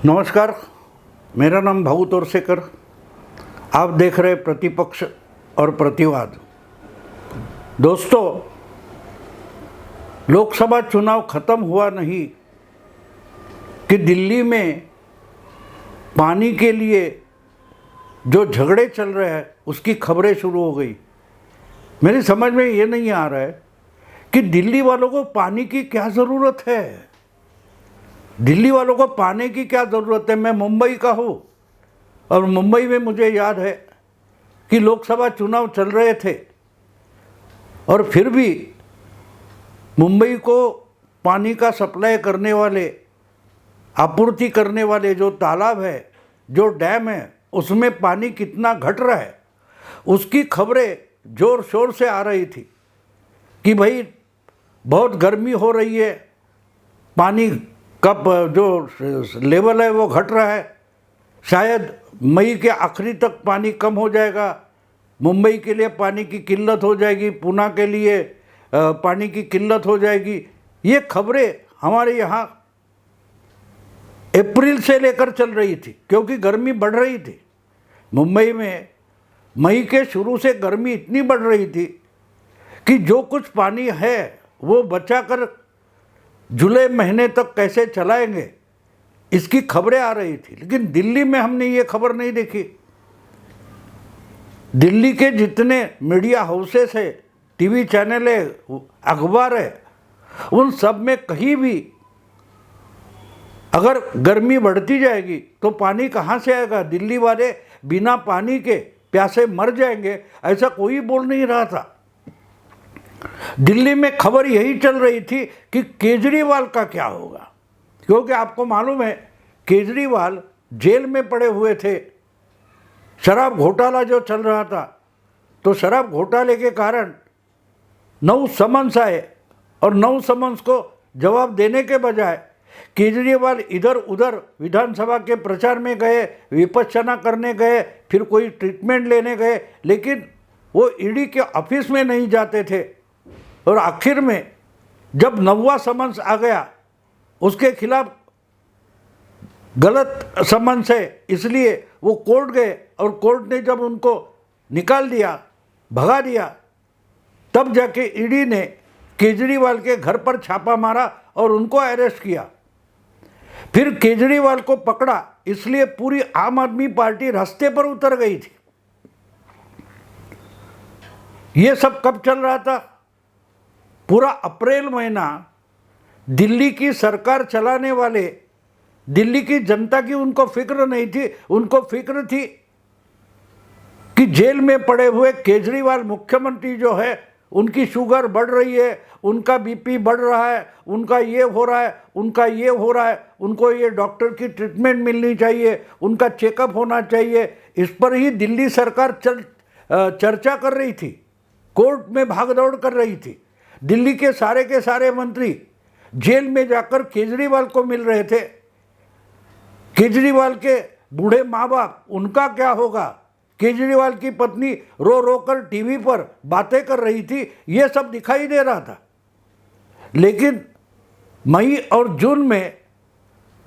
नमस्कार, मेरा नाम भाऊ तोरसेकर। आप देख रहे प्रतिपक्ष और प्रतिवाद। दोस्तों, लोकसभा चुनाव खत्म हुआ नहीं कि दिल्ली में पानी के लिए जो झगड़े चल रहे हैं उसकी खबरें शुरू हो गई। मेरी समझ में ये नहीं आ रहा है कि दिल्ली वालों को पानी की क्या ज़रूरत है। दिल्ली वालों को पानी की क्या ज़रूरत है। मैं मुंबई का हूँ और मुंबई में मुझे याद है कि लोकसभा चुनाव चल रहे थे और फिर भी मुंबई को पानी का सप्लाई करने वाले, आपूर्ति करने वाले जो तालाब है, जो डैम है, उसमें पानी कितना घट रहा है उसकी खबरें ज़ोर शोर से आ रही थी कि भाई बहुत गर्मी हो रही है, पानी का जो लेवल है वो घट रहा है, शायद मई के आखिरी तक पानी कम हो जाएगा, मुंबई के लिए पानी की किल्लत हो जाएगी, पूना के लिए पानी की किल्लत हो जाएगी। ये खबरें हमारे यहाँ अप्रैल से लेकर चल रही थी क्योंकि गर्मी बढ़ रही थी। मुंबई में मई के शुरू से गर्मी इतनी बढ़ रही थी कि जो कुछ पानी है वो बचाकर जुलाई महीने तक कैसे चलाएंगे इसकी खबरें आ रही थी। लेकिन दिल्ली में हमने ये खबर नहीं देखी। दिल्ली के जितने मीडिया हाउसेस है, टीवी चैनल है, अखबार है, उन सब में कहीं भी अगर गर्मी बढ़ती जाएगी तो पानी कहाँ से आएगा, दिल्ली वाले बिना पानी के प्यासे मर जाएंगे, ऐसा कोई बोल नहीं रहा था। दिल्ली में खबर यही चल रही थी कि केजरीवाल का क्या होगा, क्योंकि आपको मालूम है केजरीवाल जेल में पड़े हुए थे। शराब घोटाला जो चल रहा था, तो शराब घोटाले के कारण 9 समन्स आए और 9 समन्स को जवाब देने के बजाय केजरीवाल इधर उधर विधानसभा के प्रचार में गए, विपश्यना करने गए, फिर कोई ट्रीटमेंट लेने गए, लेकिन वो ईडी के ऑफिस में नहीं जाते थे। और आखिर में जब 9वां समन्स आ गया, उसके खिलाफ गलत समन्स है इसलिए वो कोर्ट गए और कोर्ट ने जब उनको निकाल दिया, भगा दिया, तब जाके ईडी ने केजरीवाल के घर पर छापा मारा और उनको अरेस्ट किया। फिर केजरीवाल को पकड़ा, इसलिए पूरी आम आदमी पार्टी रास्ते पर उतर गई थी। ये सब कब चल रहा था? पूरा अप्रैल महीना दिल्ली की सरकार चलाने वाले, दिल्ली की जनता की उनको फिक्र नहीं थी। उनको फिक्र थी कि जेल में पड़े हुए केजरीवाल मुख्यमंत्री जो है उनकी शुगर बढ़ रही है, उनका बीपी बढ़ रहा है, उनका ये हो रहा है, उनका ये हो रहा है, उनको ये डॉक्टर की ट्रीटमेंट मिलनी चाहिए, उनका चेकअप होना चाहिए। इस पर ही दिल्ली सरकार चर्चा कर रही थी, कोर्ट में भागदौड़ कर रही थी। दिल्ली के सारे मंत्री जेल में जाकर केजरीवाल को मिल रहे थे। केजरीवाल के बूढ़े माँ बाप, उनका क्या होगा? केजरीवाल की पत्नी रो रो कर टीवी पर बातें कर रही थी। ये सब दिखाई दे रहा था। लेकिन मई और जून में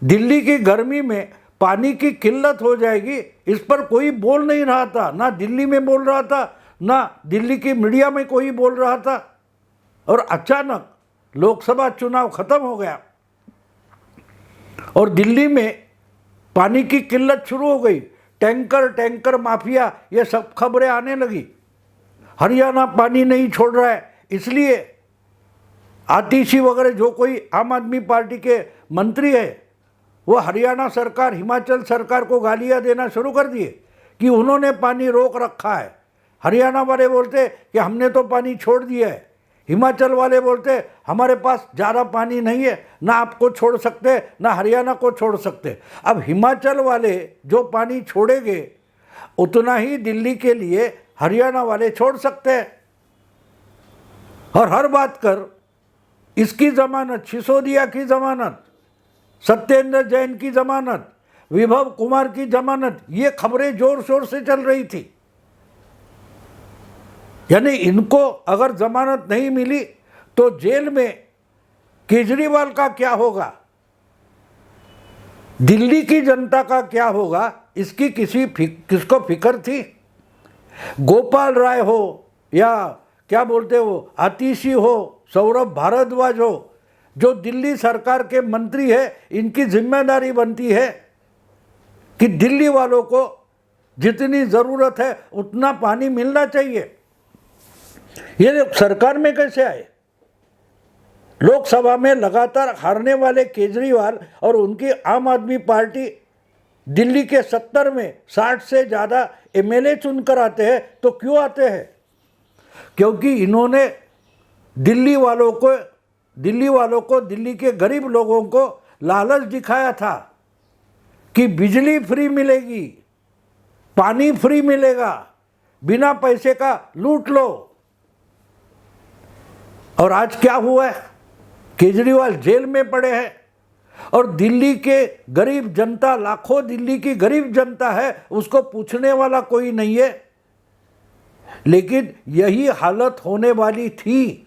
दिल्ली की गर्मी में पानी की किल्लत हो जाएगी, इस पर कोई बोल नहीं रहा था। ना दिल्ली में बोल रहा था, ना दिल्ली की मीडिया में कोई बोल रहा था। और अचानक लोकसभा चुनाव खत्म हो गया और दिल्ली में पानी की किल्लत शुरू हो गई। टैंकर माफिया, ये सब खबरें आने लगी। हरियाणा पानी नहीं छोड़ रहा है, इसलिए आतिशी वगैरह जो कोई आम आदमी पार्टी के मंत्री है वो हरियाणा सरकार, हिमाचल सरकार को गालियां देना शुरू कर दिए कि उन्होंने पानी रोक रखा है। हरियाणा वाले बोलते कि हमने तो पानी छोड़ दिया है, हिमाचल वाले बोलते हमारे पास ज़्यादा पानी नहीं है, ना आपको छोड़ सकते ना हरियाणा को छोड़ सकते। अब हिमाचल वाले जो पानी छोड़ेंगे उतना ही दिल्ली के लिए हरियाणा वाले छोड़ सकते हैं। और हर बात कर इसकी ज़मानत, सिसोदिया की ज़मानत, सत्येंद्र जैन की ज़मानत, विभव कुमार की ज़मानत, ये खबरें ज़ोर शोर से चल रही थी। यानी इनको अगर जमानत नहीं मिली तो जेल में केजरीवाल का क्या होगा? दिल्ली की जनता का क्या होगा इसकी किसको फिक्र थी? गोपाल राय हो या क्या बोलते हो आतिशी हो, सौरभ भारद्वाज हो, जो दिल्ली सरकार के मंत्री है, इनकी जिम्मेदारी बनती है कि दिल्ली वालों को जितनी ज़रूरत है उतना पानी मिलना चाहिए। ये सरकार में कैसे आए? लोकसभा में लगातार हारने वाले केजरीवाल और उनकी आम आदमी पार्टी दिल्ली के 70 में 60 से ज़्यादा एमएलए चुनकर आते हैं। तो क्यों आते हैं? क्योंकि इन्होंने दिल्ली वालों को दिल्ली के गरीब लोगों को लालच दिखाया था कि बिजली फ्री मिलेगी, पानी फ्री मिलेगा, बिना पैसे का लूट लो। और आज क्या हुआ है? केजरीवाल जेल में पड़े हैं और दिल्ली के गरीब जनता, लाखों दिल्ली की गरीब जनता है, उसको पूछने वाला कोई नहीं है। लेकिन यही हालत होने वाली थी।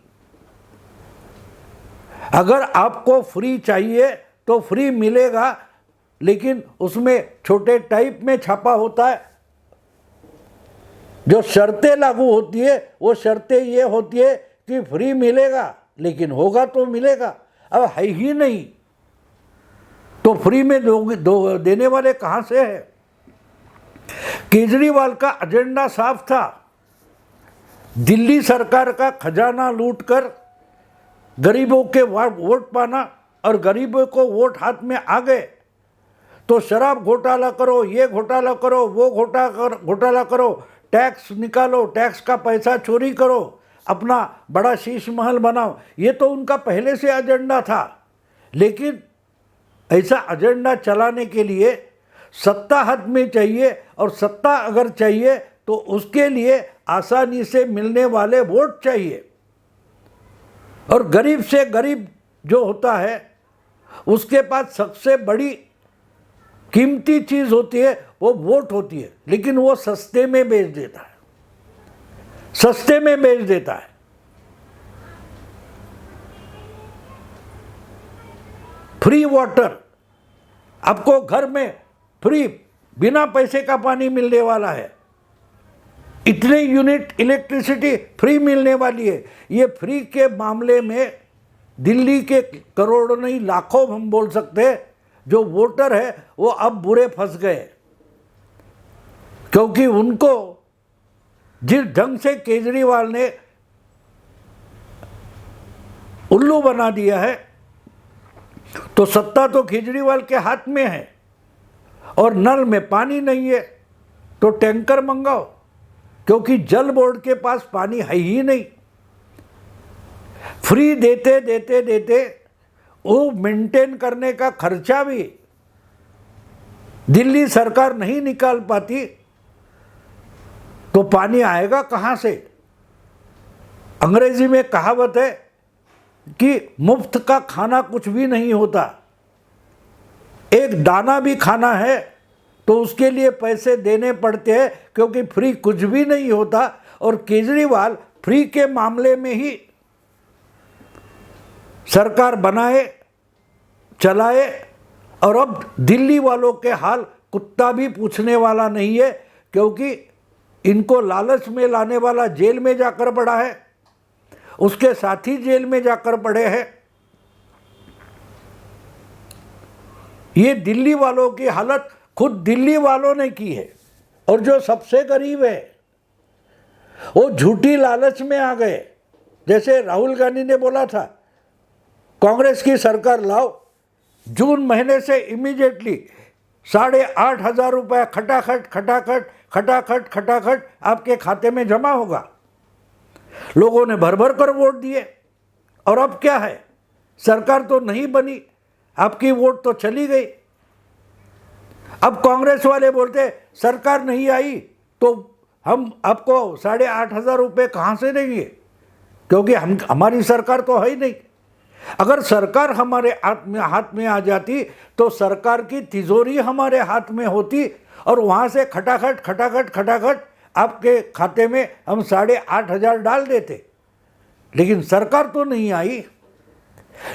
अगर आपको फ्री चाहिए तो फ्री मिलेगा, लेकिन उसमें छोटे टाइप में छापा होता है। जो शर्तें लागू होती है वो शर्तें ये होती है कि फ्री मिलेगा, लेकिन होगा तो मिलेगा। अब है ही नहीं तो फ्री में देने वाले कहाँ से है? केजरीवाल का एजेंडा साफ था, दिल्ली सरकार का खजाना लूटकर गरीबों के वोट पाना। और गरीबों को वोट हाथ में आ गए तो शराब घोटाला करो, ये घोटाला करो, वो घोटाला करो, टैक्स निकालो, टैक्स का पैसा चोरी करो, अपना बड़ा शीश महल बनाओ। ये तो उनका पहले से एजेंडा था। लेकिन ऐसा एजेंडा चलाने के लिए सत्ता हाथ में चाहिए, और सत्ता अगर चाहिए तो उसके लिए आसानी से मिलने वाले वोट चाहिए। और गरीब से गरीब जो होता है उसके पास सबसे बड़ी कीमती चीज़ होती है वो वोट होती है, लेकिन वो सस्ते में बेच देता है, सस्ते में बेच देता है। फ्री वाटर, आपको घर में फ्री बिना पैसे का पानी मिलने वाला है, इतने यूनिट इलेक्ट्रिसिटी फ्री मिलने वाली है। ये फ्री के मामले में दिल्ली के करोड़ों नहीं लाखों हम बोल सकते हैं जो वोटर है वो अब बुरे फंस गए, क्योंकि उनको जिस ढंग से केजरीवाल ने उल्लू बना दिया है, तो सत्ता तो केजरीवाल के हाथ में है। और नल में पानी नहीं है तो टैंकर मंगाओ, क्योंकि जल बोर्ड के पास पानी है ही नहीं। फ्री देते देते देते वो मेंटेन करने का खर्चा भी दिल्ली सरकार नहीं निकाल पाती, तो पानी आएगा कहाँ से? अंग्रेजी में कहावत है कि मुफ्त का खाना कुछ भी नहीं होता। एक दाना भी खाना है तो उसके लिए पैसे देने पड़ते हैं, क्योंकि फ्री कुछ भी नहीं होता। और केजरीवाल फ्री के मामले में ही सरकार बनाए, चलाए, और अब दिल्ली वालों के हाल कुत्ता भी पूछने वाला नहीं है, क्योंकि इनको लालच में लाने वाला जेल में जाकर पड़ा है, उसके साथी जेल में जाकर पड़े हैं। ये दिल्ली वालों की हालत खुद दिल्ली वालों ने की है। और जो सबसे गरीब है वो झूठी लालच में आ गए। जैसे राहुल गांधी ने बोला था कांग्रेस की सरकार लाओ, जून महीने से इमीडिएटली 8,500 रुपये खटाखट खटाखट खटाखट खटाखट आपके खाते में जमा होगा। लोगों ने भर भर कर वोट दिए। और अब क्या है, सरकार तो नहीं बनी, आपकी वोट तो चली गई। अब कांग्रेस वाले बोलते सरकार नहीं आई तो हम आपको 8,500 रुपये कहाँ से देंगे, क्योंकि हमारी सरकार तो है ही नहीं। अगर सरकार हमारे हाथ में आ जाती तो सरकार की तिजोरी हमारे हाथ में होती, और वहाँ से खटाखट खटाखट खटाखट आपके खाते में हम 8,500 डाल देते। लेकिन सरकार तो नहीं आई।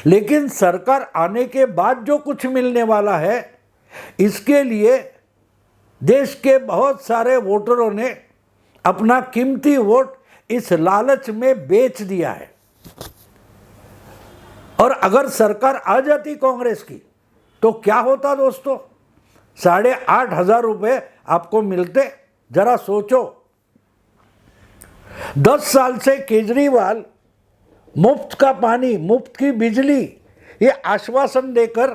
लेकिन सरकार आने के बाद जो कुछ मिलने वाला है, इसके लिए देश के बहुत सारे वोटरों ने अपना कीमती वोट इस लालच में बेच दिया है। और अगर सरकार आ जाती कांग्रेस की तो क्या होता दोस्तों? 8,500 रुपये आपको मिलते। जरा सोचो, 10 साल से केजरीवाल मुफ्त का पानी, मुफ्त की बिजली, ये आश्वासन देकर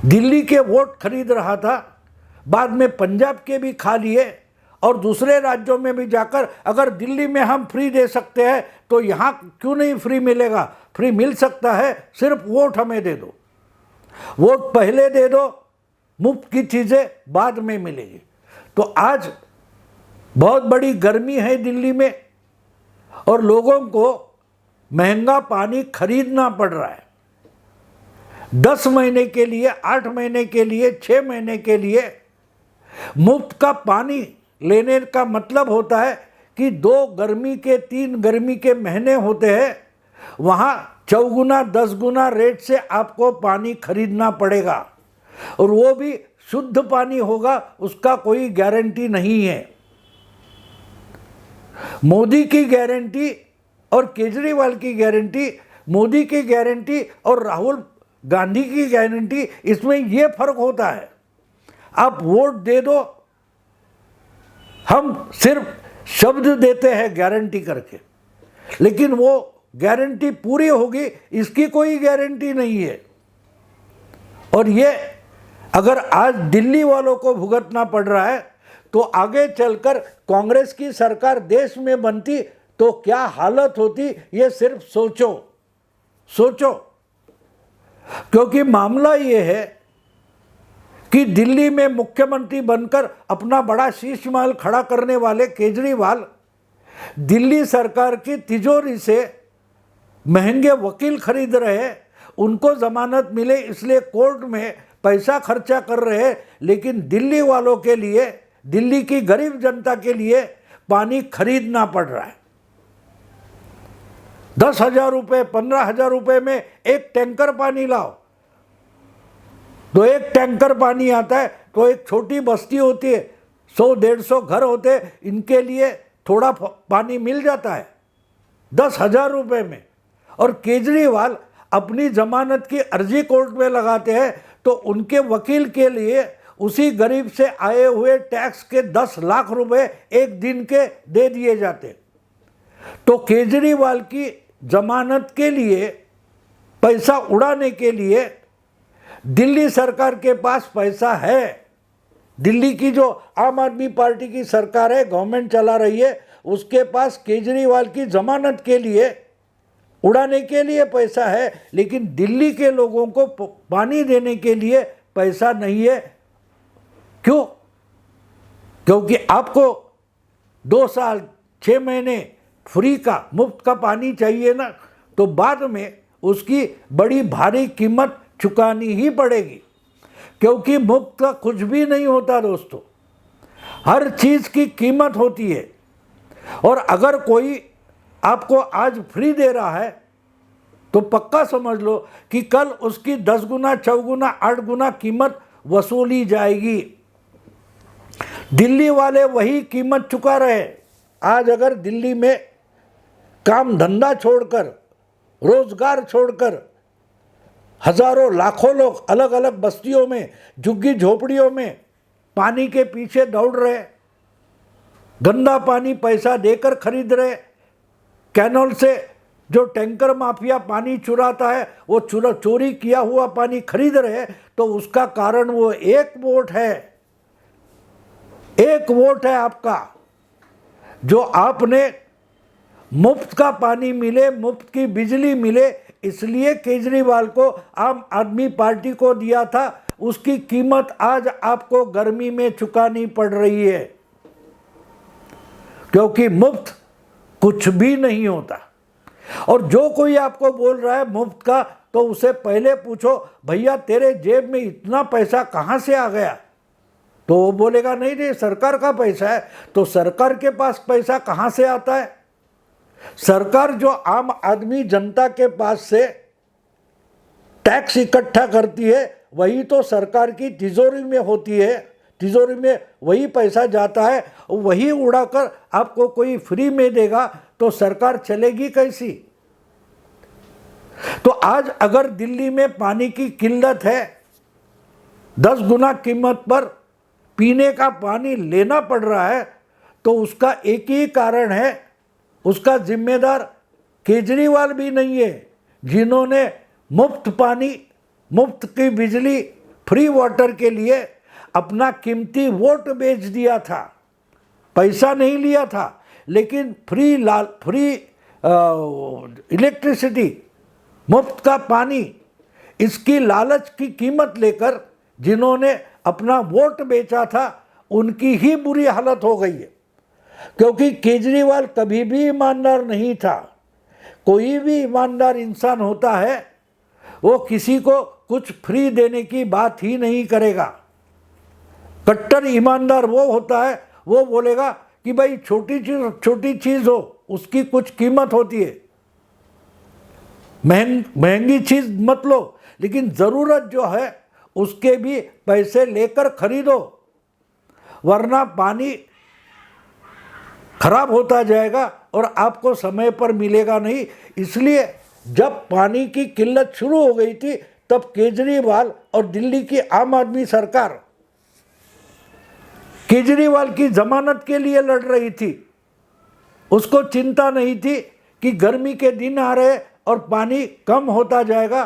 दिल्ली के वोट खरीद रहा था। बाद में पंजाब के भी खा लिए और दूसरे राज्यों में भी जाकर, अगर दिल्ली में हम फ्री दे सकते हैं तो यहाँ क्यों नहीं फ्री मिलेगा? फ्री मिल सकता है, सिर्फ वोट हमें दे दो। वोट पहले दे दो, मुफ्त की चीज़ें बाद में मिलेगी। तो आज बहुत बड़ी गर्मी है दिल्ली में और लोगों को महंगा पानी खरीदना पड़ रहा है। 10 महीने के लिए, 8 महीने के लिए, 6 महीने के लिए मुफ्त का पानी लेने का मतलब होता है कि 2 गर्मी के, 3 गर्मी के महीने होते हैं, वहाँ 4 गुना 10 गुना रेट से आपको पानी खरीदना पड़ेगा। और वो भी शुद्ध पानी होगा, उसका कोई गारंटी नहीं है। मोदी की गारंटी और केजरीवाल की गारंटी, मोदी की गारंटी और राहुल गांधी की गारंटी, इसमें ये फर्क होता है। आप वोट दे दो, हम सिर्फ शब्द देते हैं गारंटी करके, लेकिन वो गारंटी पूरी होगी इसकी कोई गारंटी नहीं है। और ये अगर आज दिल्ली वालों को भुगतना पड़ रहा है तो आगे चलकर कांग्रेस की सरकार देश में बनती तो क्या हालत होती, ये सिर्फ सोचो सोचो। क्योंकि मामला ये है कि दिल्ली में मुख्यमंत्री बनकर अपना बड़ा शीश महल खड़ा करने वाले केजरीवाल दिल्ली सरकार की तिजोरी से महंगे वकील खरीद रहे हैं, उनको जमानत मिले इसलिए कोर्ट में पैसा खर्चा कर रहे हैं, लेकिन दिल्ली वालों के लिए, दिल्ली की गरीब जनता के लिए पानी खरीदना पड़ रहा है। 10,000 रुपये, 15,000 रुपये में एक टैंकर पानी लाओ, तो एक टैंकर पानी आता है तो एक छोटी बस्ती होती है, 100-150 घर होते हैं, इनके लिए थोड़ा पानी मिल जाता है 10,000 रुपये में। और केजरीवाल अपनी जमानत की अर्जी कोर्ट में लगाते हैं तो उनके वकील के लिए उसी गरीब से आए हुए टैक्स के 10 लाख रुपए एक दिन के दे दिए जाते। तो केजरीवाल की जमानत के लिए, पैसा उड़ाने के लिए दिल्ली सरकार के पास पैसा है। दिल्ली की जो आम आदमी पार्टी की सरकार है, गवर्नमेंट चला रही है, उसके पास केजरीवाल की जमानत के लिए, उड़ाने के लिए पैसा है, लेकिन दिल्ली के लोगों को पानी देने के लिए पैसा नहीं है। क्यों? क्योंकि आपको 2 साल 6 महीने फ्री का, मुफ्त का पानी चाहिए ना, तो बाद में उसकी बड़ी भारी कीमत चुकानी ही पड़ेगी। क्योंकि मुफ्त का कुछ भी नहीं होता दोस्तों, हर चीज़ की कीमत होती है। और अगर कोई आपको आज फ्री दे रहा है तो पक्का समझ लो कि कल उसकी 10 गुना, 4 गुना, 8 गुना कीमत वसूली जाएगी। दिल्ली वाले वही कीमत चुका रहे। आज अगर दिल्ली में काम धंधा छोड़कर, रोजगार छोड़कर हजारों लाखों लोग अलग अलग बस्तियों में, झुग्गी झोपड़ियों में पानी के पीछे दौड़ रहे, गंदा पानी पैसा देकर खरीद रहे, कैनल से जो टैंकर माफिया पानी चुराता है वो चोरी किया हुआ पानी खरीद रहे, तो उसका कारण वो एक वोट है। एक वोट है आपका, जो आपने मुफ्त का पानी मिले, मुफ्त की बिजली मिले, इसलिए केजरीवाल को, आम आदमी पार्टी को दिया था। उसकी कीमत आज आपको गर्मी में चुकानी पड़ रही है, क्योंकि मुफ्त कुछ भी नहीं होता। और जो कोई आपको बोल रहा है मुफ्त का, तो उसे पहले पूछो, भैया तेरे जेब में इतना पैसा कहाँ से आ गया? तो वो बोलेगा नहीं नहीं सरकार का पैसा है। तो सरकार के पास पैसा कहाँ से आता है? सरकार जो आम आदमी जनता के पास से टैक्स इकट्ठा करती है वही तो सरकार की तिजोरी में होती है, तिजोरी में वही पैसा जाता है, वही उड़ाकर आपको कोई फ्री में देगा तो सरकार चलेगी कैसी। तो आज अगर दिल्ली में पानी की किल्लत है, 10 गुना कीमत पर पीने का पानी लेना पड़ रहा है, तो उसका एक ही कारण है, उसका जिम्मेदार केजरीवाल भी नहीं है, जिन्होंने मुफ्त पानी, मुफ्त की बिजली, फ्री वाटर के लिए अपना कीमती वोट बेच दिया था। पैसा नहीं लिया था, लेकिन फ्री इलेक्ट्रिसिटी, मुफ्त का पानी, इसकी लालच की कीमत लेकर जिन्होंने अपना वोट बेचा था, उनकी ही बुरी हालत हो गई है। क्योंकि केजरीवाल कभी भी ईमानदार नहीं था। कोई भी ईमानदार इंसान होता है, वो किसी को कुछ फ्री देने की बात ही नहीं करेगा। कट्टर ईमानदार वो होता है, वो बोलेगा कि भाई छोटी चीज़ हो उसकी कुछ कीमत होती है, महंगी चीज़ मत लो, लेकिन ज़रूरत जो है उसके भी पैसे लेकर खरीदो, वरना पानी खराब होता जाएगा और आपको समय पर मिलेगा नहीं। इसलिए जब पानी की किल्लत शुरू हो गई थी, तब केजरीवाल और दिल्ली की आम आदमी सरकार केजरीवाल की जमानत के लिए लड़ रही थी। उसको चिंता नहीं थी कि गर्मी के दिन आ रहे और पानी कम होता जाएगा,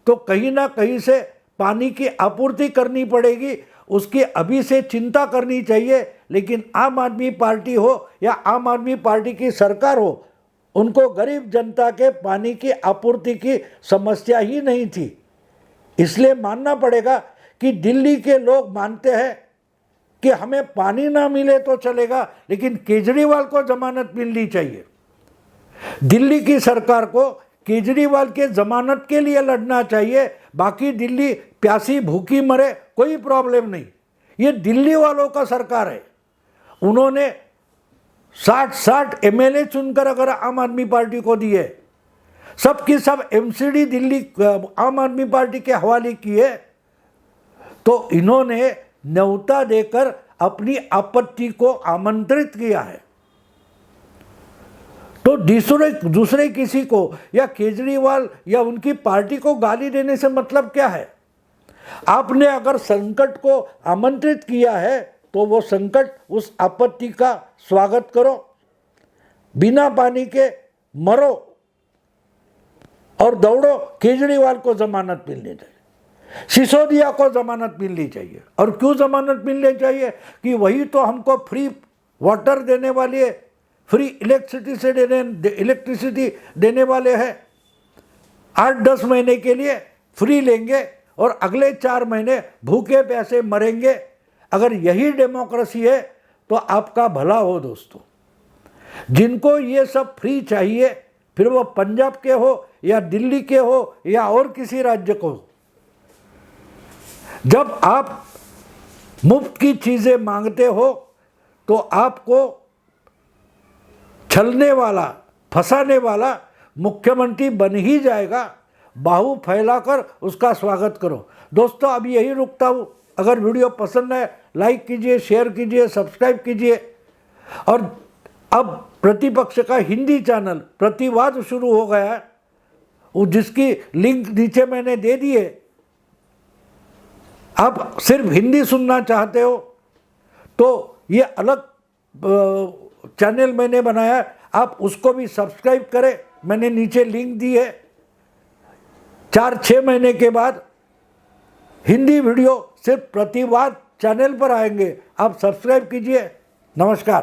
तो कहीं ना कहीं से पानी की आपूर्ति करनी पड़ेगी, उसकी अभी से चिंता करनी चाहिए। लेकिन आम आदमी पार्टी हो या आम आदमी पार्टी की सरकार हो, उनको गरीब जनता के पानी की आपूर्ति की समस्या ही नहीं थी। इसलिए मानना पड़ेगा कि दिल्ली के लोग मानते हैं कि हमें पानी ना मिले तो चलेगा, लेकिन केजरीवाल को जमानत मिलनी चाहिए। दिल्ली की सरकार को केजरीवाल के जमानत के लिए लड़ना चाहिए। बाकी दिल्ली प्यासी भूखी मरे, कोई प्रॉब्लम नहीं। ये दिल्ली वालों का सरकार है। उन्होंने 60 एमएलए चुनकर अगर आम आदमी पार्टी को दिए, सब की सब एमसीडी दिल्ली आम आदमी पार्टी के हवाले किए, तो इन्होंने न्योता देकर अपनी आपत्ति को आमंत्रित किया है। तो दूसरे किसी को या केजरीवाल या उनकी पार्टी को गाली देने से मतलब क्या है। आपने अगर संकट को आमंत्रित किया है, तो वो संकट, उस आपत्ति का स्वागत करो। बिना पानी के मरो और दौड़ो, केजरीवाल को जमानत मिलनी चाहिए, सिसोदिया को जमानत मिलनी चाहिए। और क्यों जमानत मिलनी चाहिए कि वही तो हमको फ्री वाटर देने वाली है, फ्री इलेक्ट्रिसिटी देने वाले हैं। 8-10 महीने के लिए फ्री लेंगे और अगले 4 महीने भूखे प्यासे मरेंगे। अगर यही डेमोक्रेसी है तो आपका भला हो दोस्तों। जिनको ये सब फ्री चाहिए, फिर वो पंजाब के हो या दिल्ली के हो या और किसी राज्य को, जब आप मुफ्त की चीज़ें मांगते हो तो आपको छलने वाला, फंसाने वाला मुख्यमंत्री बन ही जाएगा। बाहु फैलाकर उसका स्वागत करो। दोस्तों, अब यही रुकता हूँ। अगर वीडियो पसंद है, लाइक कीजिए, शेयर कीजिए, सब्सक्राइब कीजिए। और अब प्रतिपक्ष का हिंदी चैनल प्रतिवाद शुरू हो गया है, जिसकी लिंक नीचे मैंने दे दी है। आप सिर्फ हिंदी सुनना चाहते हो तो ये अलग चैनल मैंने बनाया, आप उसको भी सब्सक्राइब करें, मैंने नीचे लिंक दी है। 4-6 महीने के बाद हिंदी वीडियो सिर्फ प्रतिवाद चैनल पर आएंगे, आप सब्सक्राइब कीजिए। नमस्कार।